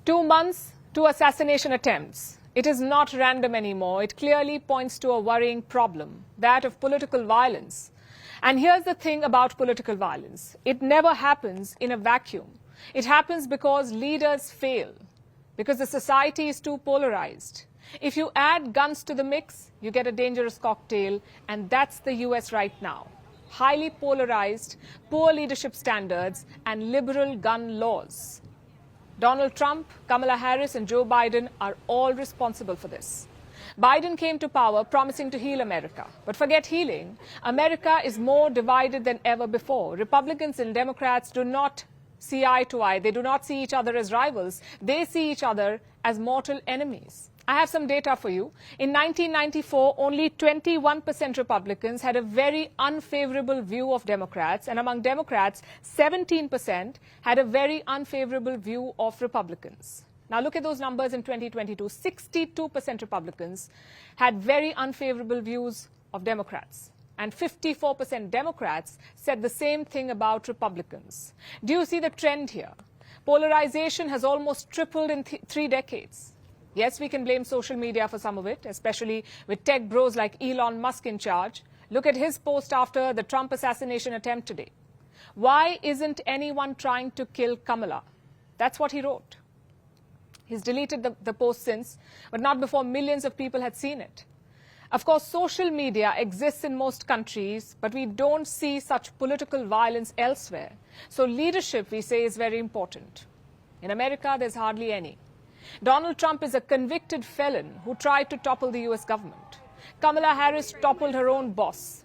2 months to assassination attempts. It is not random anymore. It clearly points to a worrying problem, that of political violence. And here's the thing about political violence. It never happens in a vacuum. It happens because leaders fail, because the society is too polarized. If you add guns to the mix, you get a dangerous cocktail, and that's the US right now. Highly polarized, poor leadership standards, and liberal gun laws. Donald Trump, Kamala Harris, and Joe Biden are all responsible for this. Biden came to power promising to heal America. But forget healing. America is more divided than ever before. Republicans and Democrats do not see eye to eye. They do not see each other as rivals. They see each other as mortal enemies. I have some data for you. In 1994, only 21% Republicans had a very unfavorable view of Democrats, and among Democrats, 17% had a very unfavorable view of Republicans. Now look at those numbers in 2022. 62% Republicans had very unfavorable views of Democrats, and 54% Democrats said the same thing about Republicans. Do you see the trend here? Polarization has almost tripled in 3 decades. Yes, we can blame social media for some of it, especially with tech bros like Elon Musk in charge. Look at his post after the Trump assassination attempt today. Why isn't anyone trying to kill Kamala? That's what he wrote. He's deleted the post since, but not before millions of people had seen it. Of course, social media exists in most countries, but we don't see such political violence elsewhere. So leadership, we say, is very important. In America, there's hardly any. Donald Trump is a convicted felon who tried to topple the US government. Kamala Harris toppled her own boss.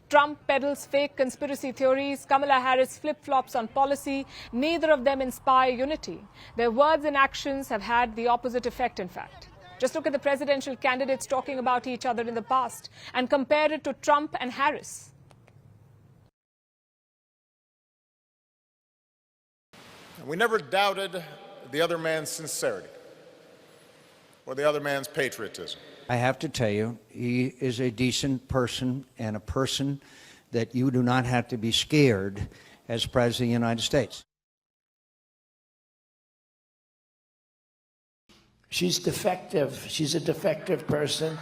Trump peddles fake conspiracy theories. Kamala Harris flip-flops on policy. Neither of them inspire unity. Their words and actions have had the opposite effect, in fact. Just look at the presidential candidates talking about each other in the past and compare it to Trump and Harris. We never doubted the other man's sincerity or the other man's patriotism. I have to tell you, he is a decent person and a person that you do not have to be scared as President of the United States. She's defective. She's a defective person.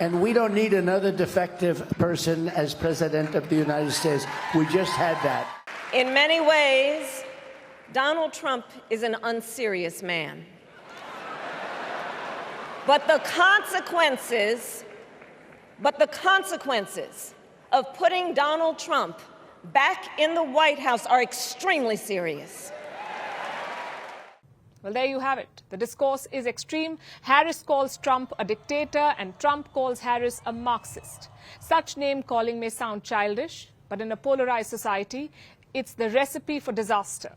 And we don't need another defective person as President of the United States. We just had that. In many ways, Donald Trump is an unserious man. But the consequences of putting Donald Trump back in the White House are extremely serious. Well, there you have it. The discourse is extreme. Harris calls Trump a dictator, and Trump calls Harris a Marxist. Such name-calling may sound childish, but in a polarized society, it's the recipe for disaster.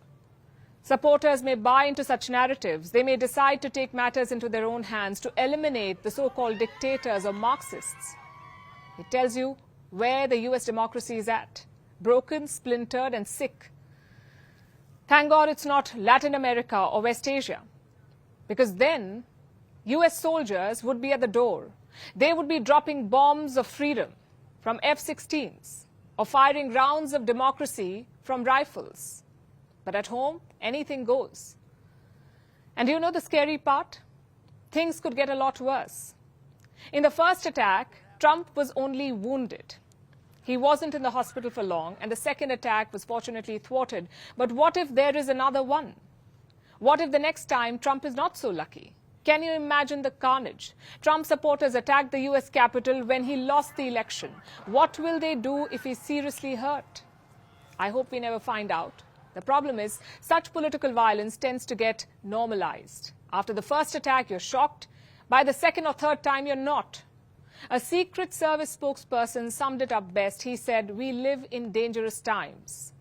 Supporters may buy into such narratives. They may decide to take matters into their own hands to eliminate the so-called dictators or Marxists. It tells you where the US democracy is at. Broken, splintered, and sick. Thank God it's not Latin America or West Asia, because then US soldiers would be at the door. They would be dropping bombs of freedom from F-16s or firing rounds of democracy from rifles. But at home, anything goes. And you know the scary part? Things could get a lot worse. In the first attack, Trump was only wounded. He wasn't in the hospital for long, and the second attack was fortunately thwarted. But what if there is another one? What if the next time Trump is not so lucky? Can you imagine the carnage? Trump supporters attacked the US Capitol when he lost the election. What will they do if he's seriously hurt? I hope we never find out. The problem is, such political violence tends to get normalized. After the first attack, you're shocked. By the second or third time, you're not. A Secret Service spokesperson summed it up best. He said, "We live in dangerous times."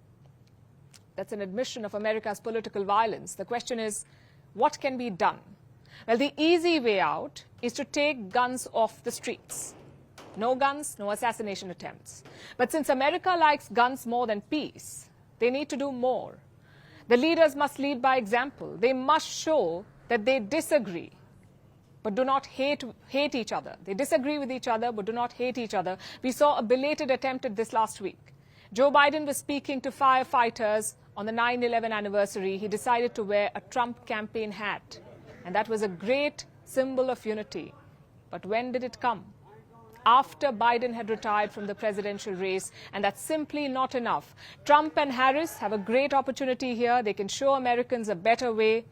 That's an admission of America's political violence. The question is, what can be done? Well, the easy way out is to take guns off the streets. No guns, no assassination attempts. But since America likes guns more than peace, they need to do more. The leaders must lead by example. They must show that they disagree, but do not hate each other. They disagree with each other, but do not hate each other. We saw a belated attempt at this last week. Joe Biden was speaking to firefighters on the 9/11 anniversary. He decided to wear a Trump campaign hat. And that was a great symbol of unity. But when did it come? After Biden had retired from the presidential race, and that's simply not enough. Trump and Harris have a great opportunity here. They can show Americans a better way,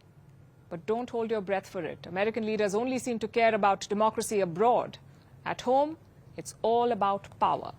but don't hold your breath for it. American leaders only seem to care about democracy abroad. At home, it's all about power.